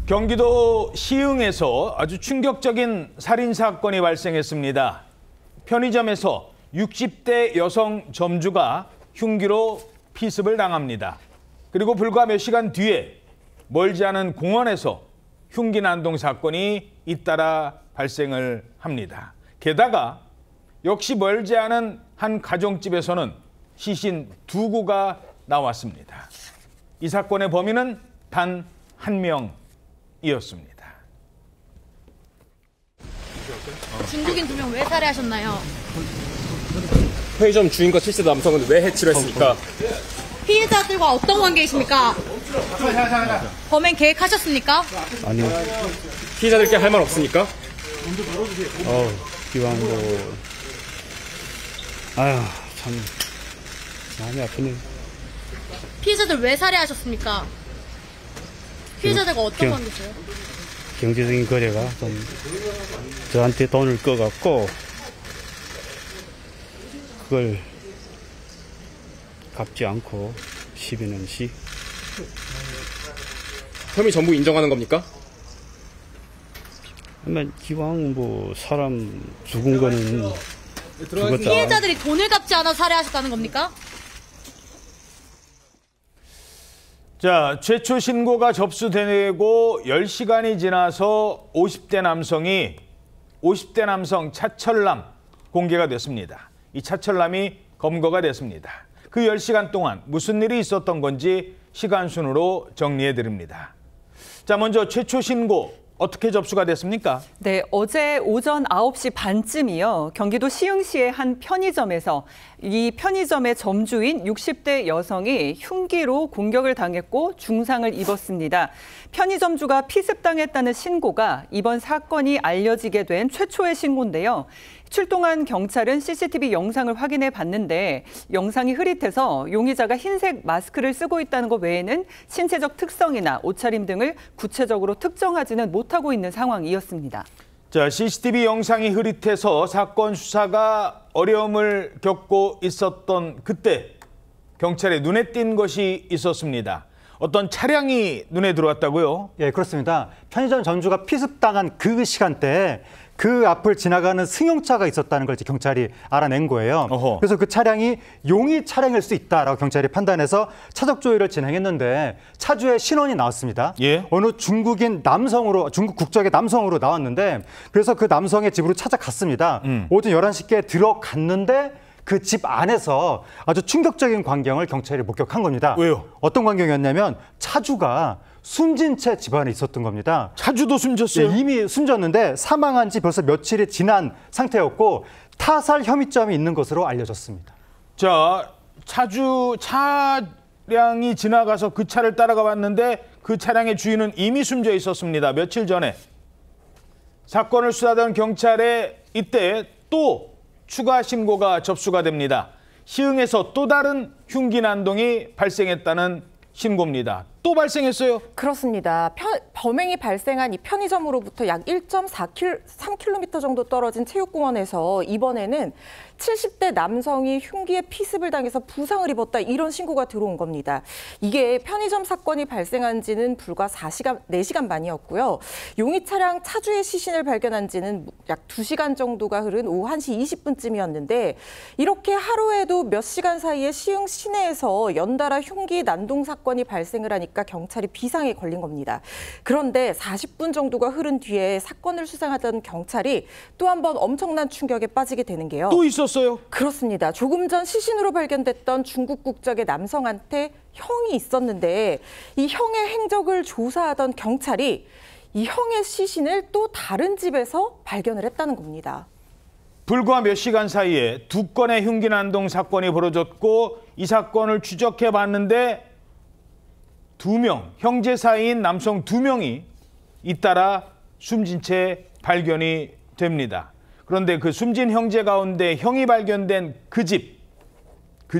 경기도 시흥에서 아주 충격적인 살인사건이 발생했습니다. 편의점에서 60대 여성 점주가 흉기로 피습을 당합니다. 그리고 불과 몇 시간 뒤에 멀지 않은 공원에서 흉기 난동 사건이 잇따라 발생을 합니다. 게다가 역시 멀지 않은 한 가정집에서는 시신 2구가 나왔습니다. 이 사건의 범인은 단 한 명이었습니다. 중국인 2명 왜 살해하셨나요? 편의점 주인과 70대 남성은 왜 해치를 했습니까? 피해자들과 어떤 관계이십니까? 범행 계획하셨습니까? 아니요. 피해자들께 할 말 없습니까? 기왕 아휴, 참 마음이 아프네. 피해자들 왜 살해하셨습니까? 피해자들과 어떤 관계세요? 경제적인 거래가 좀 저한테 돈을 꺼갖고 그걸 갚지 않고 12년씩. 혐의 전부 인정하는 겁니까? 그러면 기왕 사람 죽은 거는 피해자들이 돈을 갚지 않아 살해하셨다는 겁니까? 자, 최초 신고가 접수되고 10시간이 지나서 50대 남성 차철남 공개가 됐습니다. 이 차철남이 검거가 됐습니다. 그 10시간 동안 무슨 일이 있었던 건지 시간순으로 정리해드립니다. 자, 먼저 최초 신고 어떻게 접수가 됐습니까? 네, 어제 오전 9시 반쯤이요. 경기도 시흥시의 한 편의점에서 이 편의점의 점주인 60대 여성이 흉기로 공격을 당했고 중상을 입었습니다. 편의점주가 피습당했다는 신고가 이번 사건이 알려지게 된 최초의 신고인데요. 출동한 경찰은 CCTV 영상을 확인해 봤는데 영상이 흐릿해서 용의자가 흰색 마스크를 쓰고 있다는 것 외에는 신체적 특성이나 옷차림 등을 구체적으로 특정하지는 못하고 있는 상황이었습니다. 자, CCTV 영상이 흐릿해서 사건 수사가 어려움을 겪고 있었던 그때 경찰에 눈에 띈 것이 있었습니다. 어떤 차량이 눈에 들어왔다고요? 예, 그렇습니다. 편의점 점주가 피습당한 그 시간대에 그 앞을 지나가는 승용차가 있었다는 걸 경찰이 알아낸 거예요. 어허. 그래서 그 차량이 용의 차량일 수 있다라고 경찰이 판단해서 차적 조회를 진행했는데 차주의 신원이 나왔습니다. 예? 어느 중국 국적의 남성으로 나왔는데 그래서 그 남성의 집으로 찾아갔습니다. 오전 11시께 들어갔는데 그 집 안에서 아주 충격적인 광경을 경찰이 목격한 겁니다. 왜요? 어떤 광경이었냐면 차주가 숨진 채 집 안에 있었던 겁니다. 차주도 숨졌어요? 네, 이미 숨졌는데 사망한 지 벌써 며칠이 지난 상태였고 타살 혐의점이 있는 것으로 알려졌습니다. 자, 차량이 지나가서 그 차를 따라가 봤는데 그 차량의 주인은 이미 숨져 있었습니다. 며칠 전에. 사건을 수사하던 경찰에 이때 또 추가 신고가 접수가 됩니다. 시흥에서 또 다른 흉기 난동이 발생했다는 신고입니다. 또 발생했어요? 그렇습니다. 범행이 발생한 이 편의점으로부터 약 1.3km 정도 떨어진 체육공원에서 이번에는 70대 남성이 흉기에 피습을 당해서 부상을 입었다 이런 신고가 들어온 겁니다. 이게 편의점 사건이 발생한 지는 불과 4시간 만이었고요. 용의 차량 차주의 시신을 발견한 지는 약 2시간 정도가 흐른 오후 1시 20분쯤이었는데 이렇게 하루에도 몇 시간 사이에 시흥 시내에서 연달아 흉기 난동 사건이 발생을 하니까 경찰이 비상에 걸린 겁니다. 그런데 40분 정도가 흐른 뒤에 사건을 수상하던 경찰이 또 한 번 엄청난 충격에 빠지게 되는 게요. 또 있었어요? 그렇습니다. 조금 전 시신으로 발견됐던 중국 국적의 남성한테 형이 있었는데 이 형의 행적을 조사하던 경찰이 이 형의 시신을 또 다른 집에서 발견을 했다는 겁니다. 불과 몇 시간 사이에 2건의 흉기 난동 사건이 벌어졌고 이 사건을 추적해 봤는데 2명, 형제 사이인 남성 2명이 잇따라 숨진 채 발견이 됩니다. 그런데 그 숨진 형제 가운데 형이 발견된 그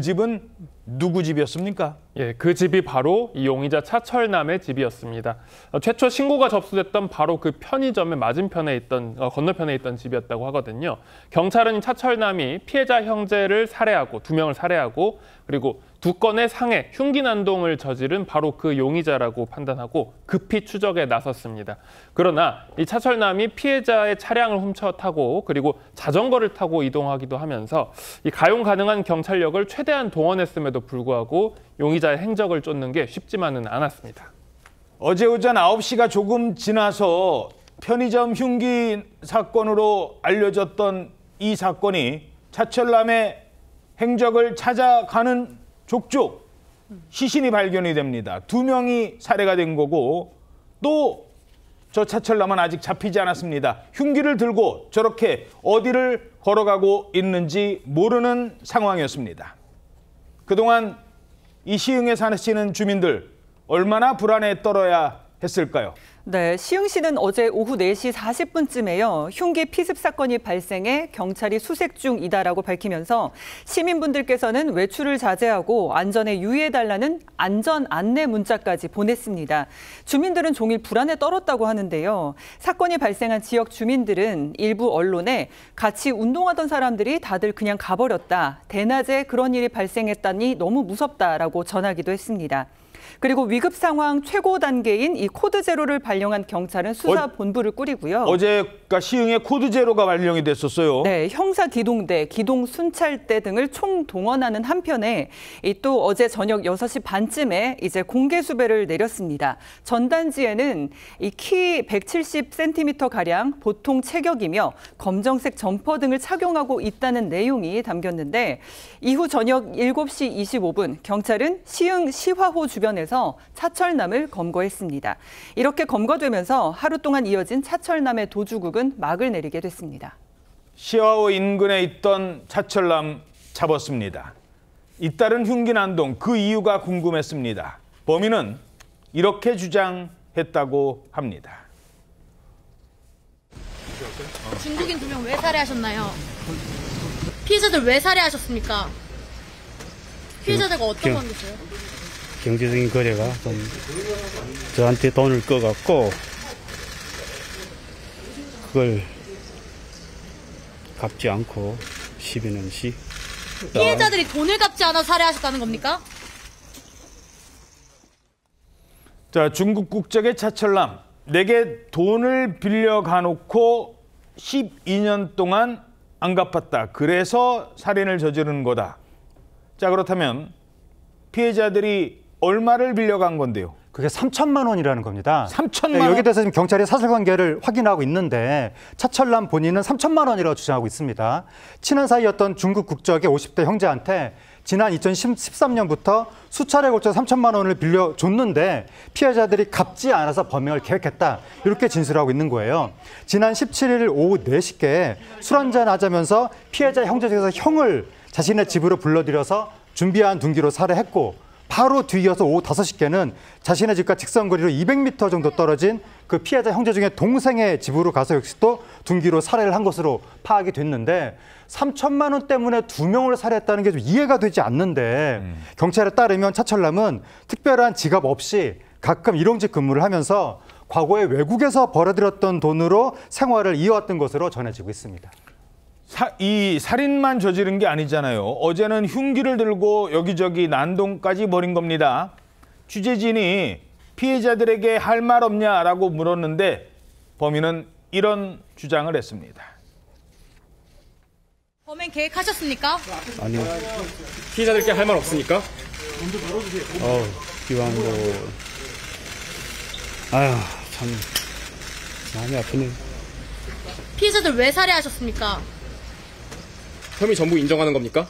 집은 누구 집이었습니까? 예, 그 집이 바로 이 용의자 차철남의 집이었습니다. 최초 신고가 접수됐던 바로 그 편의점의 맞은편에 있던 건너편에 있던 집이었다고 하거든요. 경찰은 이 차철남이 피해자 형제를 살해하고 2명을 살해하고 그리고 2건의 상해, 흉기 난동을 저지른 바로 그 용의자라고 판단하고 급히 추적에 나섰습니다. 그러나 이 차철남이 피해자의 차량을 훔쳐 타고 그리고 자전거를 타고 이동하기도 하면서 이 가용 가능한 경찰력을 최대한 동원했음에도 불구하고 용의자의 행적을 쫓는 게 쉽지만은 않았습니다. 어제 오전 9시가 조금 지나서 편의점 흉기 사건으로 알려졌던 이 사건이 차철남의 행적을 찾아가는 족족 시신이 발견이 됩니다. 2명이 살해가 된 거고 또 저 차철남은 아직 잡히지 않았습니다. 흉기를 들고 저렇게 어디를 걸어가고 있는지 모르는 상황이었습니다. 그동안 이 시흥에 사시는 주민들 얼마나 불안에 떨어야 했을까요? 네, 시흥시는 어제 오후 4시 40분쯤에요. 흉기 피습 사건이 발생해 경찰이 수색 중이다라고 밝히면서 시민분들께서는 외출을 자제하고 안전에 유의해달라는 안전 안내 문자까지 보냈습니다. 주민들은 종일 불안에 떨었다고 하는데요. 사건이 발생한 지역 주민들은 일부 언론에 같이 운동하던 사람들이 다들 그냥 가버렸다. 대낮에 그런 일이 발생했다니 너무 무섭다라고 전하기도 했습니다. 그리고 위급 상황 최고 단계인 이 코드 제로를 발령한 경찰은 수사 본부를 꾸리고요. 어제가 시흥에 코드 제로가 발령이 됐었어요. 네, 형사 기동대, 기동 순찰대 등을 총동원하는 한편에 또 어제 저녁 6시 반쯤에 이제 공개 수배를 내렸습니다. 전단지에는 이 키 170cm 가량 보통 체격이며 검정색 점퍼 등을 착용하고 있다는 내용이 담겼는데 이후 저녁 7시 25분 경찰은 시흥 시화호 주변에서 차철남을 검거했습니다. 이렇게 검거되면서 하루 동안 이어진 차철남의 도주국은 막을 내리게 됐습니다. 시화호 인근에 있던 차철남 잡았습니다. 잇따른 흉기 난동 그 이유가 궁금했습니다. 범인은 이렇게 주장했다고 합니다. 중국인 2명 왜 살해하셨나요? 피해자들 왜 살해하셨습니까? 피해자들과 어떤 관계세요? 경제적인 거래가 좀 저한테 돈을 꺼갖고 그걸 갚지 않고 12년씩 피해자들이 돈을 갚지 않아 살해하셨다는 겁니까? 자, 중국 국적의 차철남. 내게 돈을 빌려가놓고 12년 동안 안 갚았다. 그래서 살인을 저지른 거다. 자, 그렇다면 피해자들이 얼마를 빌려간 건데요? 그게 3천만 원이라는 겁니다. 3천만 네, 원? 여기에 대해서 지금 경찰이 사실관계를 확인하고 있는데 차철남 본인은 3천만 원이라고 주장하고 있습니다. 친한 사이였던 중국 국적의 50대 형제한테 지난 2013년부터 수차례 걸쳐 3천만 원을 빌려줬는데 피해자들이 갚지 않아서 범행을 계획했다. 이렇게 진술하고 있는 거예요. 지난 17일 오후 4시께 술 한잔 하자면서 피해자 형제 중에서 형을 자신의 집으로 불러들여서 준비한 둔기로 살해했고 바로 뒤이어서 오후 5시께는 자신의 집과 직선거리로 200m 정도 떨어진 그 피해자 형제 중에 동생의 집으로 가서 역시 또 둔기로 살해를 한 것으로 파악이 됐는데 3천만 원 때문에 2명을 살해했다는 게 좀 이해가 되지 않는데 경찰에 따르면 차철남은 특별한 지갑 없이 가끔 일용직 근무를 하면서 과거에 외국에서 벌어들였던 돈으로 생활을 이어왔던 것으로 전해지고 있습니다. 이 살인만 저지른 게 아니잖아요. 어제는 흉기를 들고 여기저기 난동까지 벌인 겁니다. 취재진이 피해자들에게 할 말 없냐라고 물었는데 범인은 이런 주장을 했습니다. 범행 계획하셨습니까? 아니요. 피해자들께 할 말 없습니까? 기왕 아휴 참 마음이 아프네. 피해자들 왜 살해하셨습니까? 혐의 전부 인정하는 겁니까?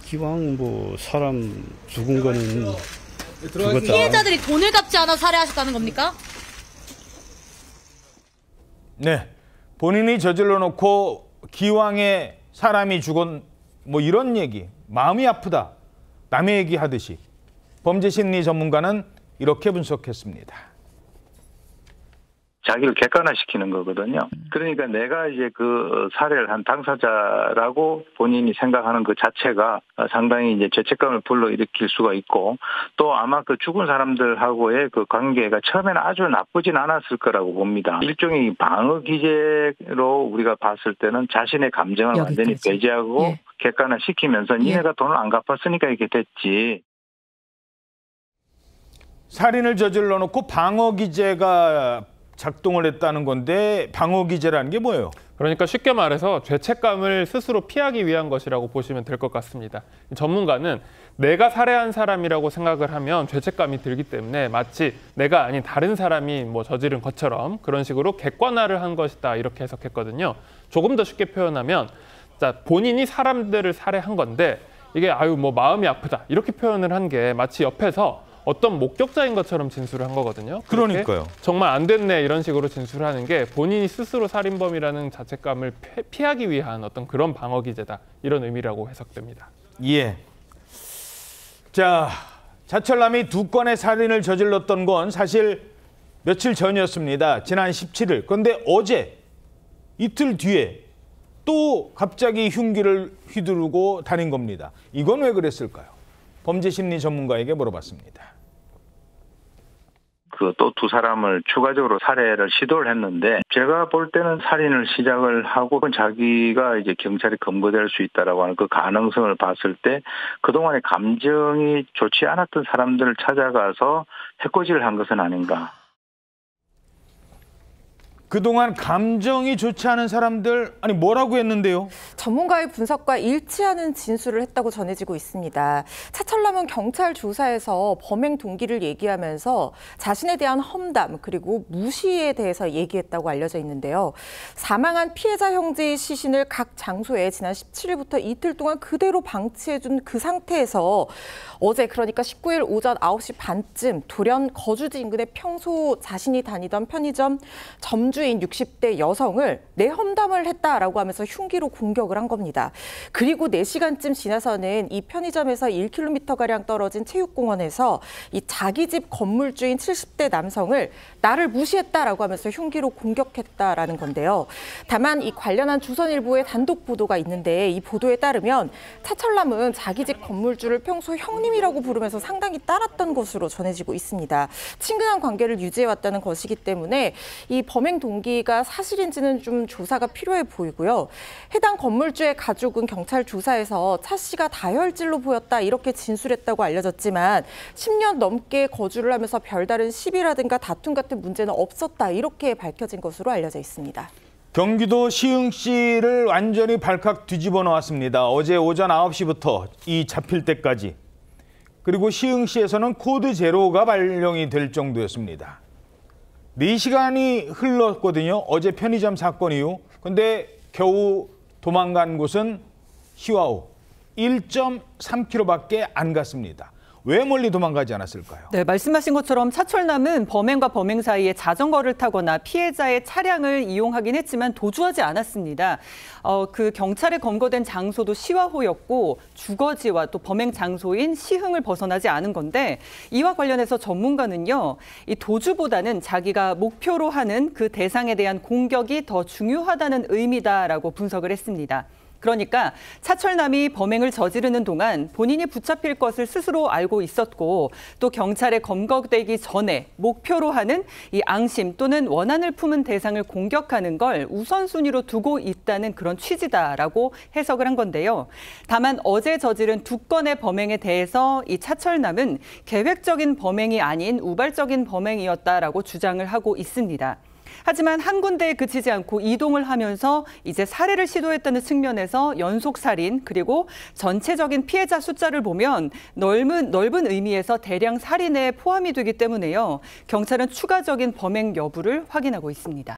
기왕 사람 죽은 거는 죽었다. 피해자들이 돈을 갚지 않아 살해하셨다는 겁니까? 네, 본인이 저질러 놓고 기왕에 사람이 죽은 이런 얘기, 마음이 아프다, 남의 얘기 하듯이 범죄심리 전문가는 이렇게 분석했습니다. 자기를 객관화시키는 거거든요. 그러니까 내가 이제 그 살해를 한 당사자라고 본인이 생각하는 그 자체가 상당히 이제 죄책감을 불러일으킬 수가 있고, 또 아마 그 죽은 사람들하고의 그 관계가 처음에는 아주 나쁘진 않았을 거라고 봅니다. 일종의 방어 기제로 우리가 봤을 때는 자신의 감정을 완전히 배제하고 예. 객관화시키면서 니네가 돈을 안 갚았으니까 이렇게 됐지. 살인을 저질러 놓고 방어 기제가 작동을 했다는 건데, 방어 기제라는 게 뭐예요? 그러니까 쉽게 말해서 죄책감을 스스로 피하기 위한 것이라고 보시면 될 것 같습니다. 전문가는 내가 살해한 사람이라고 생각을 하면 죄책감이 들기 때문에 마치 내가 아닌 다른 사람이 뭐 저지른 것처럼 그런 식으로 객관화를 한 것이다, 이렇게 해석했거든요. 조금 더 쉽게 표현하면, 자, 본인이 사람들을 살해한 건데 이게 뭐 마음이 아프다, 이렇게 표현을 한 게 마치 옆에서 어떤 목격자인 것처럼 진술을 한 거거든요. 그러니까요. 정말 안 됐네, 이런 식으로 진술하는 게 본인이 스스로 살인범이라는 자책감을 피하기 위한 어떤 그런 방어 기제다, 이런 의미라고 해석됩니다. 예. 자, 차철남이 2건의 살인을 저질렀던 건 사실 며칠 전이었습니다. 지난 17일. 그런데 어제, 이틀 뒤에 또 갑자기 흉기를 휘두르고 다닌 겁니다. 이건 왜 그랬을까요? 범죄심리 전문가에게 물어봤습니다. 그 또 두 사람을 추가적으로 살해를 시도를 했는데, 제가 볼 때는 살인을 시작을 하고 자기가 이제 경찰에 검거될 수 있다라고 하는 그 가능성을 봤을 때 그동안의 감정이 좋지 않았던 사람들을 찾아가서 해코지를 한 것은 아닌가. 그동안 감정이 좋지 않은 사람들, 아니 뭐라고 했는데요? 전문가의 분석과 일치하는 진술을 했다고 전해지고 있습니다. 차철남은 경찰 조사에서 범행 동기를 얘기하면서 자신에 대한 험담 그리고 무시에 대해서 얘기했다고 알려져 있는데요. 사망한 피해자 형제의 시신을 각 장소에 지난 17일부터 이틀 동안 그대로 방치해준 그 상태에서 어제, 그러니까 19일 오전 9시 반쯤 돌연 거주지 인근의 평소 자신이 다니던 편의점 점주인 60대 여성을 내 험담을 했다라고 하면서 흉기로 공격을 한 겁니다. 그리고 4시간쯤 지나서는 이 편의점에서 1km가량 떨어진 체육공원에서 이 자기 집 건물주인 70대 남성을 나를 무시했다라고 하면서 흉기로 공격했다라는 건데요. 다만 이 관련한 조선일보의 단독 보도가 있는데, 이 보도에 따르면 차철남은 자기 집 건물주를 평소 형님이라고 부르면서 상당히 따랐던 것으로 전해지고 있습니다. 친근한 관계를 유지해왔다는 것이기 때문에 이 범행 동기가 사실인지는 좀 조사가 필요해 보이고요. 해당 건물주의 가족은 경찰 조사에서 차 씨가 다혈질로 보였다, 이렇게 진술했다고 알려졌지만 10년 넘게 거주를 하면서 별다른 시비라든가 다툼 같은 문제는 없었다, 이렇게 밝혀진 것으로 알려져 있습니다. 경기도 시흥시를 완전히 발칵 뒤집어 놓았습니다. 어제 오전 9시부터 이 잡힐 때까지. 그리고 시흥시에서는 코드 제로가 발령이 될 정도였습니다. 4시간이 흘렀거든요. 어제 편의점 사건 이후. 근데 겨우 도망간 곳은 시와우 1.3km밖에 안 갔습니다. 왜 멀리 도망가지 않았을까요? 네, 말씀하신 것처럼 차철남은 범행과 범행 사이에 자전거를 타거나 피해자의 차량을 이용하긴 했지만 도주하지 않았습니다. 그 경찰에 검거된 장소도 시와호였고 주거지와 또 범행 장소인 시흥을 벗어나지 않은 건데, 이와 관련해서 전문가는요, 이 도주보다는 자기가 목표로 하는 그 대상에 대한 공격이 더 중요하다는 의미다라고 분석을 했습니다. 그러니까 차철남이 범행을 저지르는 동안 본인이 붙잡힐 것을 스스로 알고 있었고, 또 경찰에 검거되기 전에 목표로 하는 이 앙심 또는 원한을 품은 대상을 공격하는 걸 우선순위로 두고 있다는 그런 취지다라고 해석을 한 건데요. 다만 어제 저지른 2건의 범행에 대해서 이 차철남은 계획적인 범행이 아닌 우발적인 범행이었다라고 주장을 하고 있습니다. 하지만 한 군데에 그치지 않고 이동을 하면서 이제 살해를 시도했다는 측면에서 연속살인 그리고 전체적인 피해자 숫자를 보면 넓은 의미에서 대량 살인에 포함이 되기 때문에요. 경찰은 추가적인 범행 여부를 확인하고 있습니다.